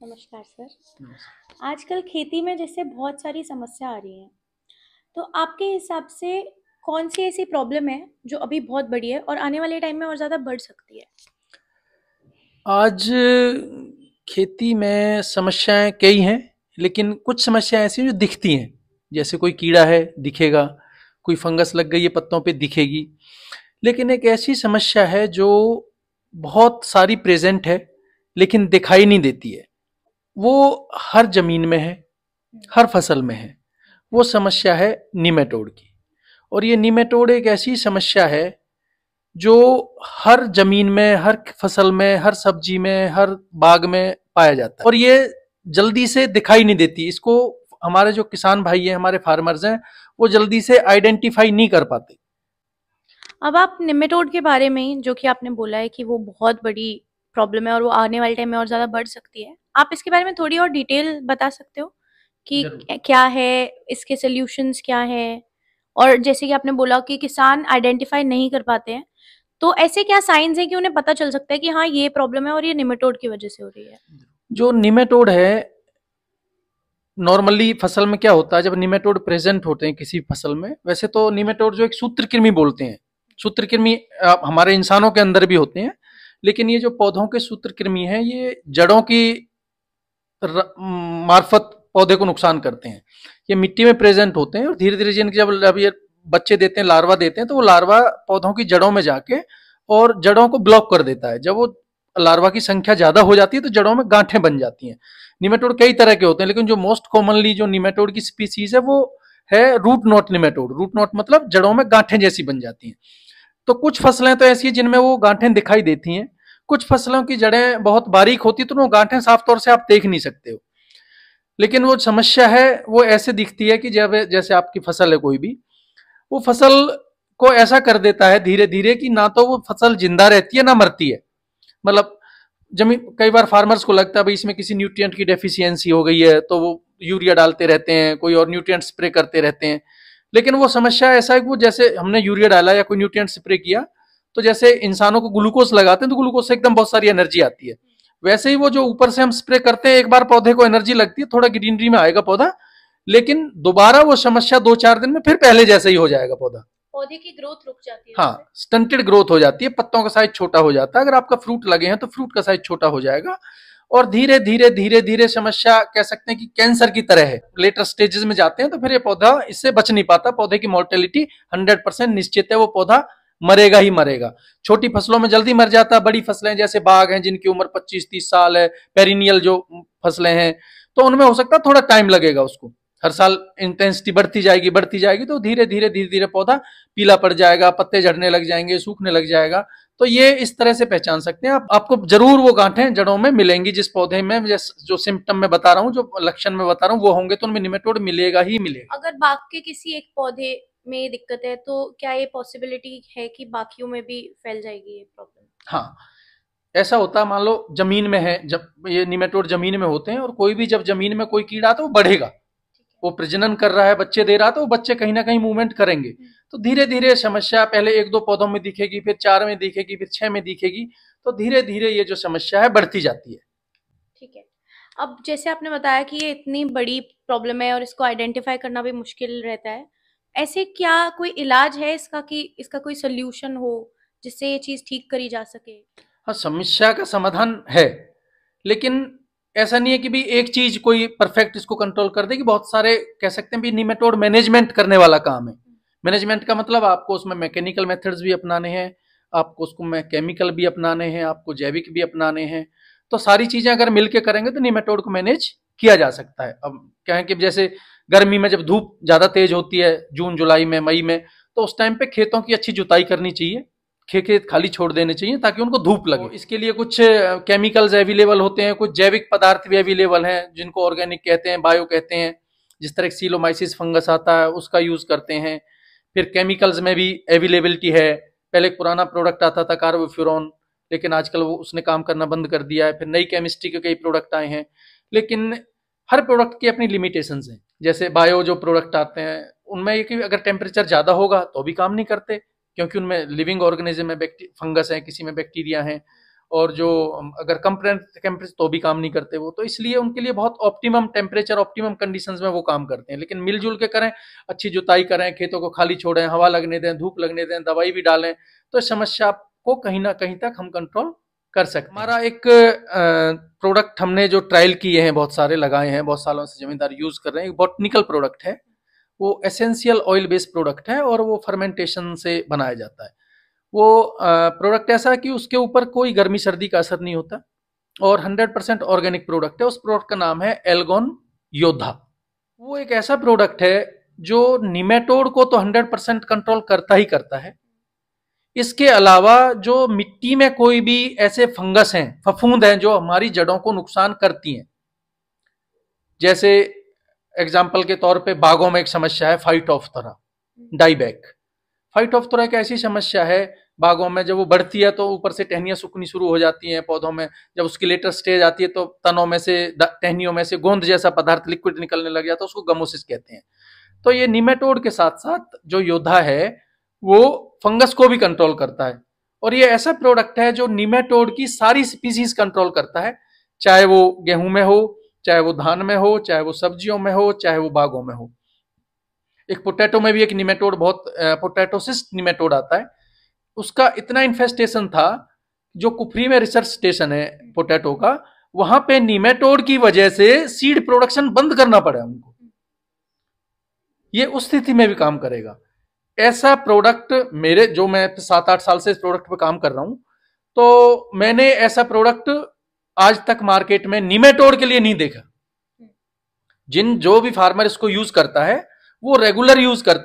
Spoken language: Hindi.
नमस्कार सर। नमस्कार। आजकल खेती में जैसे बहुत सारी समस्या आ रही हैं, तो आपके हिसाब से कौन सी ऐसी प्रॉब्लम है जो अभी बहुत बड़ी है और आने वाले टाइम में और ज़्यादा बढ़ सकती है? आज खेती में समस्याएं कई हैं, लेकिन कुछ समस्याएं ऐसी हैं जो दिखती हैं। जैसे कोई कीड़ा है दिखेगा, कोई फंगस लग गई है पत्तों पे दिखेगी। लेकिन एक ऐसी समस्या है जो बहुत सारी प्रेजेंट है लेकिन दिखाई नहीं देती है। वो हर जमीन में है, हर फसल में है। वो समस्या है निमेटोड की। और ये निमेटोड एक ऐसी समस्या है जो हर जमीन में, हर फसल में, हर सब्जी में, हर बाग में पाया जाता है और ये जल्दी से दिखाई नहीं देती। इसको हमारे जो किसान भाई हैं, हमारे फार्मर्स हैं, वो जल्दी से आइडेंटिफाई नहीं कर पाते। अब आप निमेटोड के बारे में, जो कि आपने बोला है कि वो बहुत बड़ी प्रॉब्लम है और वो आने वाले टाइम में और ज़्यादा बढ़ सकती है, आप इसके बारे में थोड़ी और डिटेल बता सकते हो कि जरूर। क्या है, इसके सॉल्यूशंस क्या है? और जैसे कि आपने बोला कि किसान आइडेंटिफाई नहीं कर पाते हैं, तो ऐसे क्या साइंस हैं कि उन्हें पता चल सकता है कि हाँ, ये प्रॉब्लम है और ये निमेटोड की वजह से हो रही है? जो निमेटोड है, नॉर्मली फसल में क्या होता है, जब निमेटोड प्रेजेंट होते हैं किसी फसल में, वैसे तो निमेटोड जो एक सूत्रकृमि बोलते हैं, सूत्रकृमि हमारे इंसानों के अंदर भी होते हैं। लेकिन ये जो पौधों के सूत्रकृमि हैं, ये जड़ों की मार्फत पौधे को नुकसान करते हैं। ये मिट्टी में प्रेजेंट होते हैं और धीरे धीरे जिनके जब ये बच्चे देते हैं, लार्वा देते हैं, तो वो लार्वा पौधों की जड़ों में जाके और जड़ों को ब्लॉक कर देता है। जब वो लार्वा की संख्या ज्यादा हो जाती है तो जड़ों में गांठें बन जाती हैं। निमेटोड कई तरह के होते हैं, लेकिन जो मोस्ट कॉमनली जो निमेटोड की स्पीसीज है वो है root knot nematode. Root knot मतलब जड़ों में गांठें जैसी बन जाती हैं। तो कुछ फसलें तो ऐसी हैं जिनमें वो गांठें दिखाई देती हैं। कुछ फसलों की जड़ें बहुत बारीक होती, तो वो गांठें साफ तौर से आप देख नहीं सकते हो। लेकिन वो समस्या है, वो ऐसे दिखती है कि जब जैसे आपकी फसल है कोई भी, वो फसल को ऐसा कर देता है धीरे धीरे कि ना तो वो फसल जिंदा रहती है ना मरती है। मतलब जमीन, कई बार फार्मर्स को लगता है भाई इसमें किसी न्यूट्रिएंट की डेफिशिएंसी हो गई है, तो वो यूरिया डालते रहते हैं, कोई और न्यूट्रिएंट स्प्रे करते रहते हैं। लेकिन वो समस्या ऐसा है कि वो जैसे हमने यूरिया डाला या कोई न्यूट्रिएंट स्प्रे किया, तो जैसे इंसानों को ग्लूकोज लगाते हैं तो ग्लूकोज से एकदम बहुत सारी एनर्जी आती है। वैसे ही वो जो ऊपर से हम स्प्रे करते हैं, एक बार पौधे को एनर्जी लगती है, थोड़ा ग्रीनरी में आएगा पौधा, लेकिन दोबारा वो समस्या 2-4 दिन में फिर पहले जैसे ही हो जाएगा पौधा। पौधे की ग्रोथ रुक जाती है उससे? हाँ, स्टंटेड ग्रोथ हो जाती है, पत्तों का साइज छोटा हो जाता है। अगर आपका फ्रूट लगे हैं तो फ्रूट का साइज छोटा हो जाएगा और धीरे धीरे धीरे धीरे समस्या कह सकते हैं कि कैंसर की तरह है। लेटर स्टेजेस में जाते हैं तो फिर ये पौधा इससे बच नहीं पाता। पौधे की मोर्टेलिटी 100% निश्चित है, वो पौधा मरेगा ही मरेगा। छोटी फसलों में जल्दी मर जाता है, बड़ी फसलें जैसे बाग हैं जिनकी उम्र 25-30 साल है, पेरिनियल जो फसलें हैं, तो उनमें हो सकता है थोड़ा टाइम लगेगा उसको। हर साल इंटेंसिटी बढ़ती जाएगी तो धीरे धीरे धीरे धीरे पौधा पीला पड़ जाएगा, पत्ते झड़ने लग जाएंगे, सूखने लग जाएगा। तो ये इस तरह से पहचान सकते हैं आप। आपको जरूर वो गांठें जड़ों में मिलेंगी जिस पौधे में, जो सिम्टम में बता रहा हूँ, जो लक्षण में बता रहा हूँ, वो होंगे तो उनमें निमेटोड मिलेगा ही मिलेगा। अगर बाग के किसी एक पौधे में दिक्कत है, तो क्या ये पॉसिबिलिटी है कि बाकियों में भी फैल जाएगी ये प्रॉब्लम? हाँ, ऐसा होता है, मान लो जमीन में है, जब ये निमेटोड जमीन में होते हैं और कोई भी जब जमीन में कोई कीड़ा आता है वो बढ़ेगा, ठीक है। वो प्रजनन कर रहा है, बच्चे दे रहा है, तो वो बच्चे कहीं ना कहीं मूवमेंट करेंगे। तो धीरे धीरे समस्या पहले 1-2 पौधों में दिखेगी, फिर 4 में दिखेगी, फिर 6 में दिखेगी। तो धीरे धीरे ये जो समस्या है बढ़ती जाती है। ठीक है। अब जैसे आपने बताया कि ये इतनी बड़ी प्रॉब्लम है और इसको आइडेंटिफाई करना भी मुश्किल रहता है। ऐसे क्या कोई इलाज है इसका, कि इसका कोई सॉल्यूशन हो जिससे ये चीज़ ठीक करी जा सके? हाँ, समस्या का समाधान है, लेकिन ऐसा नहीं है कि भी एक चीज कोई परफेक्ट इसको कंट्रोल कर देगी। बहुत सारे कह सकते हैं भी निमेटोड मैनेजमेंट करने वाला काम है। मैनेजमेंट का मतलब आपको उसमें मैकेनिकल मेथड्स भी अपनाने हैं, आपको उसको में केमिकल भी अपनाने हैं, आपको जैविक भी अपनाने हैं। तो सारी चीजें अगर मिलके करेंगे तो निमेटोड को मैनेज किया जा सकता है। अब क्या है कि जैसे गर्मी में जब धूप ज्यादा तेज होती है, जून जुलाई में, मई में, तो उस टाइम पे खेतों की अच्छी जुताई करनी चाहिए, खेत खाली छोड़ देने चाहिए ताकि उनको धूप लगे। इसके लिए कुछ केमिकल्स अवेलेबल होते हैं, कुछ जैविक पदार्थ भी अवेलेबल हैं जिनको ऑर्गेनिक कहते हैं, बायो कहते हैं। जिस तरह सीलोमाइसिस फंगस आता है उसका यूज करते हैं। फिर केमिकल्स में भी अवेलेबिलिटी है। पहले एक पुराना प्रोडक्ट आता था कार्बोफ्यूरॉन, लेकिन आजकल वो उसने काम करना बंद कर दिया है। फिर नई केमिस्ट्री के कई प्रोडक्ट आए हैं, लेकिन हर प्रोडक्ट की अपनी लिमिटेशंस हैं। जैसे बायो जो प्रोडक्ट आते हैं उनमें ये कि अगर टेम्परेचर ज्यादा होगा तो भी काम नहीं करते, क्योंकि उनमें लिविंग ऑर्गेनिज्म है, फंगस है, किसी में बैक्टीरिया है, और जो अगर कम टेम्परेचर तो भी काम नहीं करते वो, तो इसलिए उनके लिए बहुत ऑप्टिमम टेम्परेचर, ऑप्टिमम कंडीशंस में वो काम करते हैं। लेकिन मिलजुल के करें, अच्छी जुताई करें, खेतों को खाली छोड़ें, हवा लगने दें, धूप लगने दें, दवाई भी डालें, तो इस समस्या को कहीं ना कहीं तक हम कंट्रोल कर सकते हैं। हमारा एक प्रोडक्ट हमने जो ट्रायल किए हैं, बहुत सारे लगाए हैं, बहुत सालों से जमींदार यूज कर रहे हैं, एक बॉटनिकल प्रोडक्ट है, वो एसेंशियल ऑयल बेस्ड प्रोडक्ट है और वो फर्मेंटेशन से बनाया जाता है। वो प्रोडक्ट ऐसा है कि उसके ऊपर कोई गर्मी सर्दी का असर नहीं होता और 100% ऑर्गेनिक प्रोडक्ट है। उस प्रोडक्ट का नाम है एल्गोन योद्धा। वो एक ऐसा प्रोडक्ट है जो निमेटोड को तो 100% कंट्रोल करता ही करता है। इसके अलावा जो मिट्टी में कोई भी ऐसे फंगस हैं, फफूंद हैं जो हमारी जड़ों को नुकसान करती हैं, जैसे एग्जाम्पल के तौर पे बागों में एक समस्या है फाइटोप्थोरा, डाईबैक। फाइटोप्थोरा एक ऐसी समस्या है बागों में, जब वो बढ़ती है तो ऊपर से टहनियां सूखनी शुरू हो जाती हैं पौधों में। जब उसकी लेटर स्टेज आती है तो तनों में से, टहनियों में से गोंद जैसा पदार्थ लिक्विड निकलने लग जाता है, उसको गमोसिस कहते हैं। तो ये निमेटोड के साथ साथ जो योद्धा है वो फंगस को भी कंट्रोल करता है और ये ऐसा प्रोडक्ट है जो निमेटोड की सारी स्पीसीज कंट्रोल करता है, चाहे वो गेहूं में हो, चाहे वो धान में हो, चाहे वो सब्जियों में हो, चाहे वो बागों में हो। एक पोटैटो में भी एक निमेटोड, बहुत पोटैटोसिस्ट निमेटोड आता है, उसका इतना इन्फेस्टेशन था, जो कुफरी में रिसर्च स्टेशन है पोटैटो का, वहां पे निमेटोड की वजह से सीड प्रोडक्शन बंद करना पड़ा उनको। ये उस स्थिति में भी काम करेगा। ऐसा प्रोडक्ट मेरे, जो मैं 7-8 साल से इस प्रोडक्ट पे काम कर रहा हूं, तो मैंने ऐसा प्रोडक्ट आज तक मार्केट में निमेटोड के लिए नहीं देखा। जो भी फार्मर इसको यूज करता है वो रेगुलर यूज करता है।